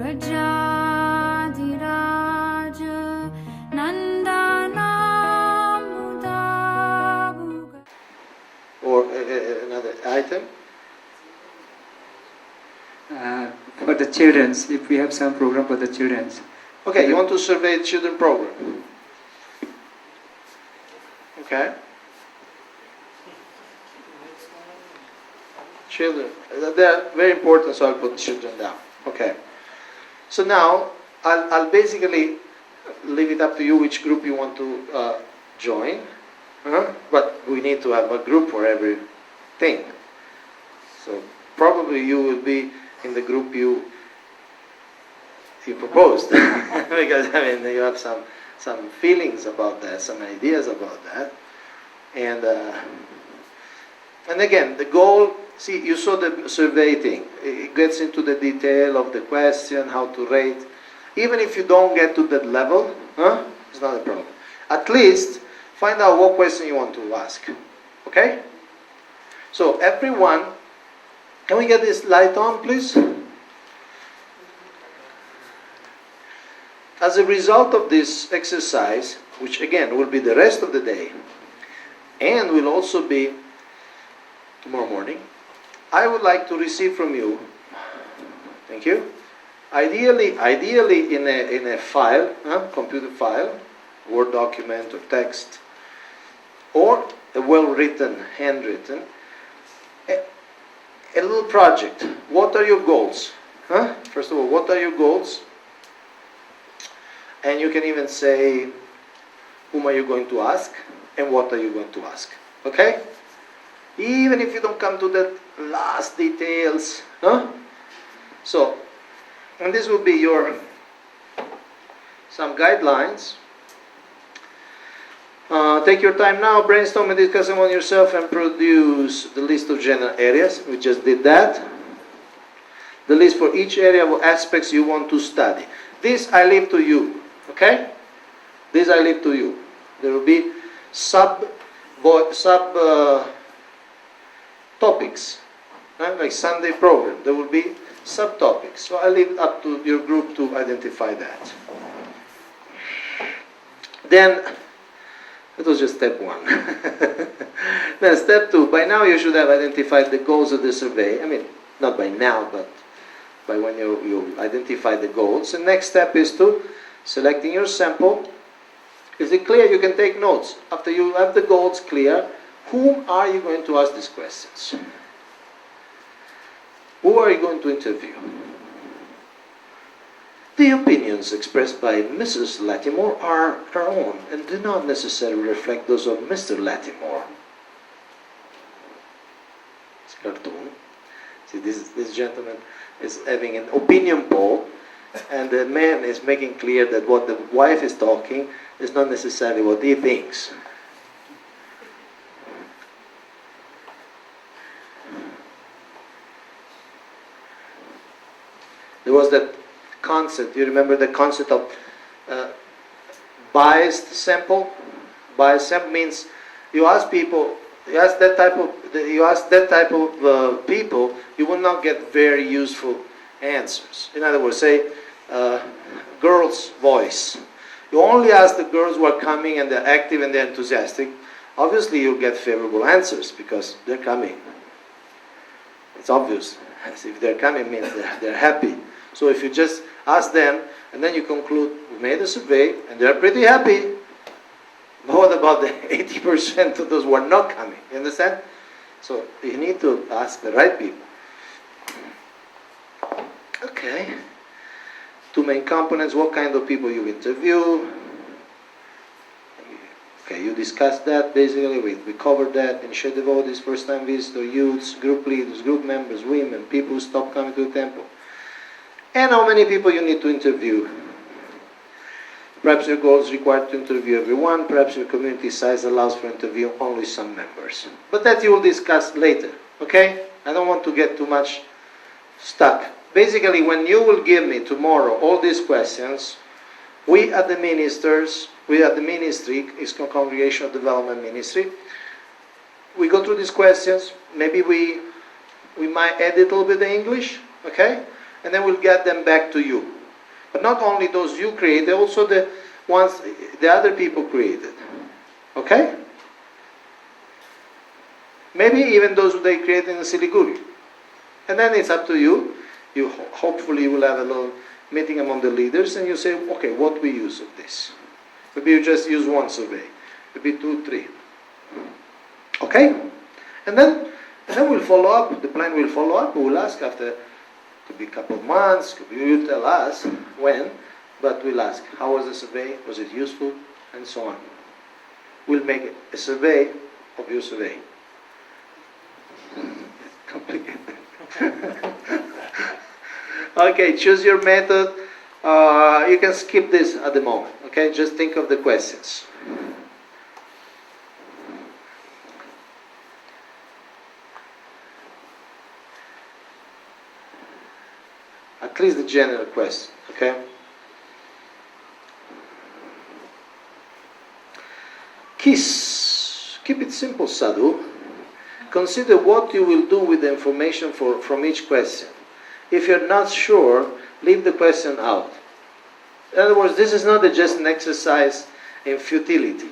Rajadiraj Nandanamudabuga. Or another item? For the children's, if we have some program for the children's. Okay, you want to survey children program. Okay. Children, they are very important, so I'll put children down. Okay. So now, I'll basically leave it up to you which group you want to join. But we need to have a group for everything. So probably you will be in the group you proposed. Because you have some feelings about that, some ideas about that. And again, the goal, see, you saw the survey thing. It gets into the detail of the question, how to rate. Even if you don't get to that level, it's not a problem. At least find out what question you want to ask. Okay? So everyone, can we get this light on, please? As a result of this exercise, which again will be the rest of the day, and will also be tomorrow morning, I would like to receive from you, thank you, ideally in a file, computer file, Word document or text, or a well-written, handwritten, a little project. What are your goals? First of all, what are your goals? And you can even say, whom are you going to ask? And what are you going to ask? Okay? Even if you don't come to the last details. So, and this will be some guidelines. Take your time now, brainstorm and discuss among yourself and produce the list of general areas. We just did that. The list for each area of aspects you want to study. This I leave to you. Okay? This I leave to you. There will be sub topics. Like Sunday program. There will be subtopics. So I leave it up to your group to identify that. Then, that was just step 1. Then step 2. By now you should have identified the goals of the survey. I mean, not by now, but by when you identify the goals. The next step is to selecting your sample. Is it clear? You can take notes. After you have the goals clear, whom are you going to ask these questions? Who are you going to interview? The opinions expressed by Mrs. Latimore are her own and do not necessarily reflect those of Mr. Latimore. It's cartoon. See, this gentleman is having an opinion poll, and the man is making clear that what the wife is talking is not necessarily what he thinks. There was that concept, you remember the concept of biased sample? Biased sample means you ask people, you ask that type of people, you will not get very useful answers. In other words, say, girl's voice. You only ask the girls who are coming and they're active and they're enthusiastic. Obviously you'll get favorable answers because they're coming. It's obvious. As if they're coming means they're happy. So if you just ask them and then you conclude, we made a survey and they're pretty happy. But what about the 80% of those who are not coming? You understand? So you need to ask the right people. Okay. 2 main components, what kind of people you interview. Okay, you discussed that basically, we covered that. Initiate devotees, first time visitor, youths, group leaders, group members, women, people who stop coming to the temple. And how many people you need to interview. Perhaps your goal is required to interview everyone, perhaps your community size allows for interview only some members. But that you will discuss later, okay? I don't want to get too much stuck. Basically, when you will give me tomorrow all these questions, we at the ministry, ISKCON Congregational Development Ministry, we go through these questions, maybe we might edit a little bit the English, okay? And then we'll get them back to you. But not only those you created, also the ones the other people created. Okay? Maybe even those they created in Siliguri. And then it's up to you. Hopefully you will have a little meeting among the leaders and you say, okay, what we use of this? Maybe you just use one survey. Maybe 2, 3. Okay? And then we'll follow up. The plan will follow up. We will ask after, could be a couple of months, could be you tell us when, but we'll ask, how was the survey? Was it useful? And so on. We'll make a survey of your survey. Complicated. Okay, choose your method. You can skip this at the moment. Okay, just think of the questions. At least the general question. Okay. KISS. Keep it simple, sadhu. Consider what you will do with the information from each question. If you're not sure, leave the question out. In other words, this is not just an exercise in futility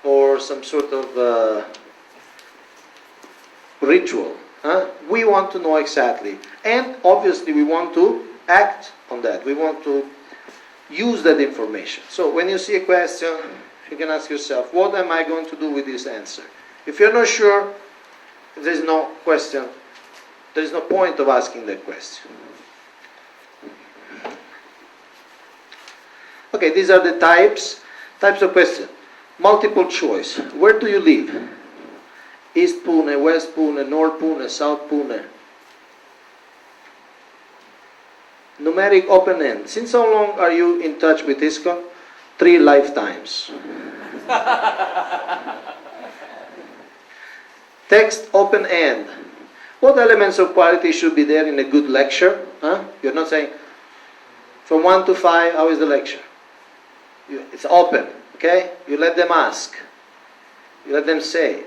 or some sort of ritual. We want to know exactly. And obviously we want to act on that. We want to use that information. So when you see a question, you can ask yourself, what am I going to do with this answer? If you're not sure, there's no question. There is no point of asking that question. Okay, these are the types of question. Multiple choice. Where do you live? East Pune, West Pune, North Pune, South Pune. Numeric open end. Since how long are you in touch with ISKCON? 3 lifetimes. Text open end. What elements of quality should be there in a good lecture? You're not saying, from 1 to 5, how is the lecture? It's open, okay? You let them ask. You let them say.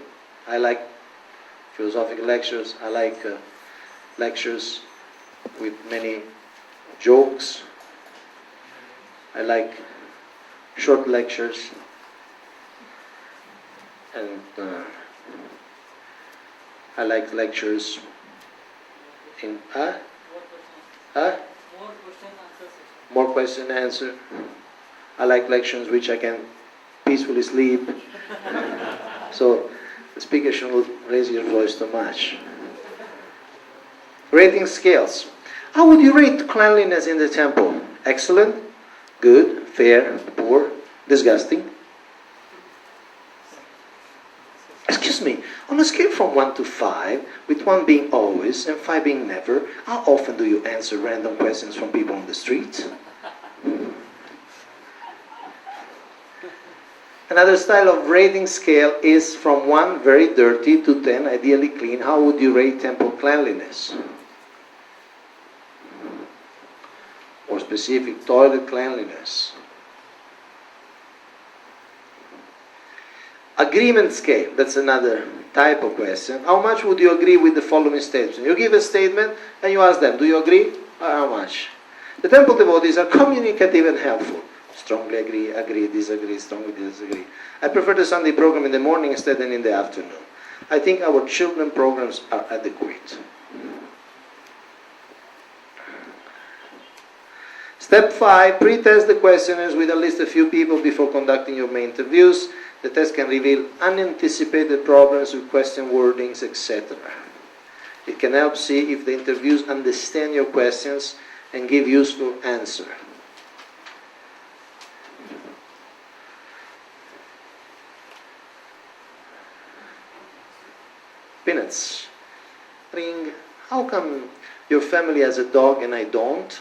I like philosophical lectures. I like lectures with many jokes. I like short lectures. And I like lectures in more question answer. I like lectures which I can peacefully sleep. So the speaker shouldn't raise your voice too much. Rating scales. How would you rate cleanliness in the temple? Excellent, good, fair, poor, disgusting. Excuse me, on a scale from 1 to 5, with 1 being always and 5 being never, how often do you answer random questions from people on the street? Another style of rating scale is from 1, very dirty, to 10, ideally clean. How would you rate temple cleanliness? Or specific, toilet cleanliness. Agreement scale, that's another type of question. How much would you agree with the following statement? You give a statement and you ask them, do you agree? How much? The temple devotees are communicative and helpful. Strongly agree, disagree, strongly disagree. I prefer the Sunday program in the morning instead than in the afternoon. I think our children programs are adequate. Step 5, pre-test the questionnaires with at least a few people before conducting your main interviews. The test can reveal unanticipated problems with question wordings, etc. It can help see if the interviews understand your questions and give useful answer. Peanuts. Ring. How come your family has a dog and I don't?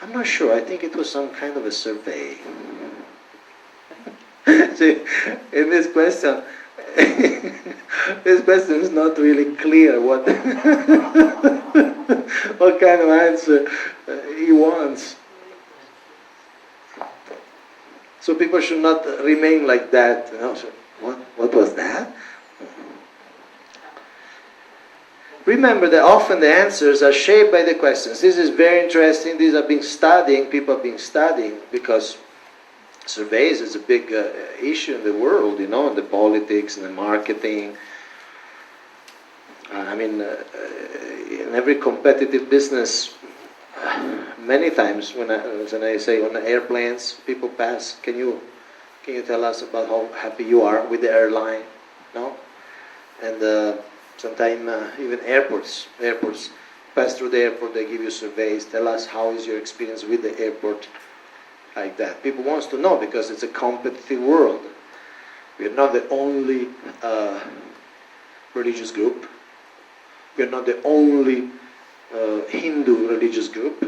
I'm not sure. I think it was some kind of a survey. See, in this question, this question is not really clear what what kind of answer he wants. So people should not remain like that. You know, so what was that? remember that often the answers are shaped by the questions. This is very interesting. These are being studying, people are being studying, because surveys is a big issue in the world, in the politics and the marketing. In every competitive business, many times when I say on the airplanes, people pass, can you tell us about how happy you are with the airline? No? And sometimes even airports pass through the airport, they give you surveys, tell us how is your experience with the airport, like that. People wants to know because it's a competitive world. We are not the only religious group. We are not the only Hindu religious group.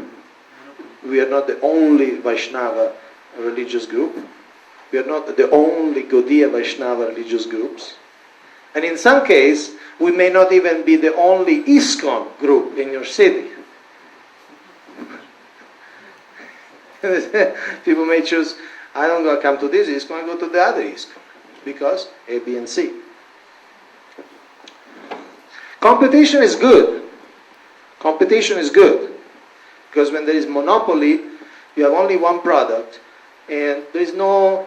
We are not the only Vaishnava religious group. We are not the only Gaudiya Vaishnava religious groups. And in some case, we may not even be the only ISKCON group in your city. People may choose, I don't go come to this ISKCON, I go to the other ISKCON. Because A, B, and C. Competition is good. Competition is good. Because when there is monopoly, you have only one product, and there is no,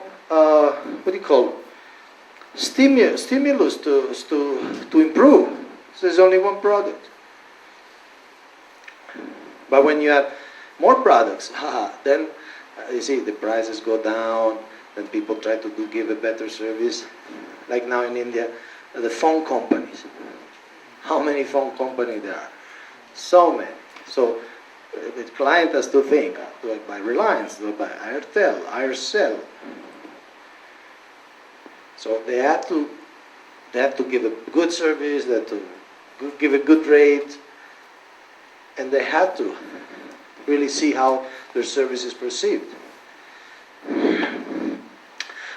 stimulus to improve. So there's only one product. But when you have more products, then you see the prices go down, then people try to give a better service. Like now in India, the phone companies. How many phone companies there are? So many. So the client has to think, do I buy Reliance, do I buy Airtel, Aircel? So they have to give a good service, they have to give a good rate, and they have to really see how their service is perceived.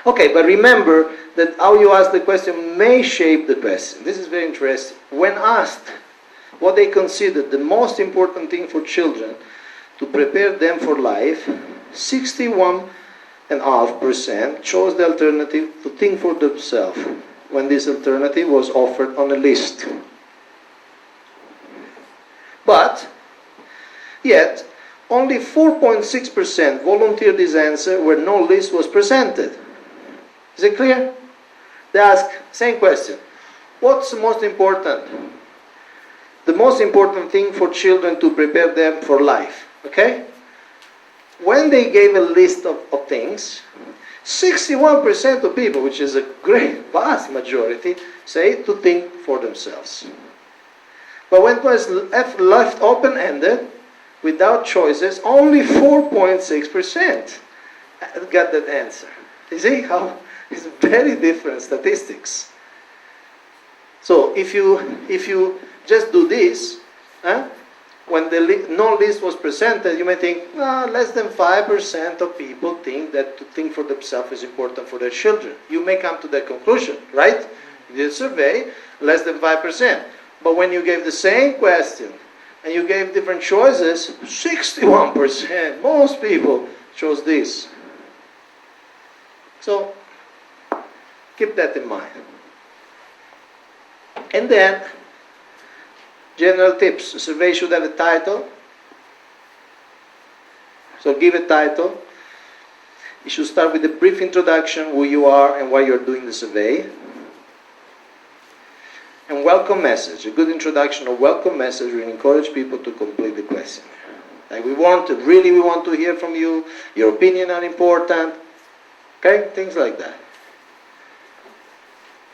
Okay, but remember that how you ask the question may shape the question. This is very interesting. When asked what they considered the most important thing for children to prepare them for life, 61.5% chose the alternative to think for themselves when this alternative was offered on a list. But, yet, only 4.6% volunteered this answer where no list was presented. Is it clear? They ask, same question. What's the most important? The most important thing for children to prepare them for life. Okay? When they gave a list of things, 61% of people, which is a great, vast majority, say to think for themselves. But when it was left open-ended, without choices, only 4.6% got that answer. You see how it's very different statistics. So if you just do this, when no list was presented, you may think, less than 5% of people think that to think for themselves is important for their children. You may come to that conclusion, right? You did a survey, less than 5%. But when you gave the same question, and you gave different choices, 61%, most people chose this. So, keep that in mind. And then, general tips. The survey should have a title. So give a title. You should start with a brief introduction, who you are and why you're doing the survey. And welcome message. A good introduction or welcome message will encourage people to complete the questionnaire. Like we want to hear from you. Your opinion are important. Okay? Things like that.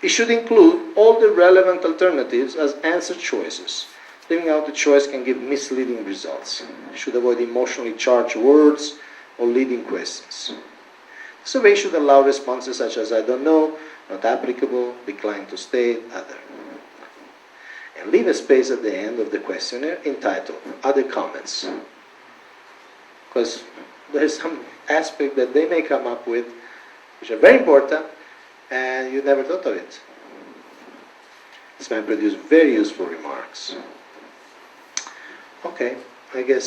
It should include all the relevant alternatives as answer choices. Leaving out the choice can give misleading results. You should avoid emotionally charged words or leading questions. The survey should allow responses such as I don't know, not applicable, decline to state, other. And leave a space at the end of the questionnaire entitled Other Comments. Because there's some aspect that they may come up with which are very important and you never thought of it. This might produce very useful remarks. Okay, I guess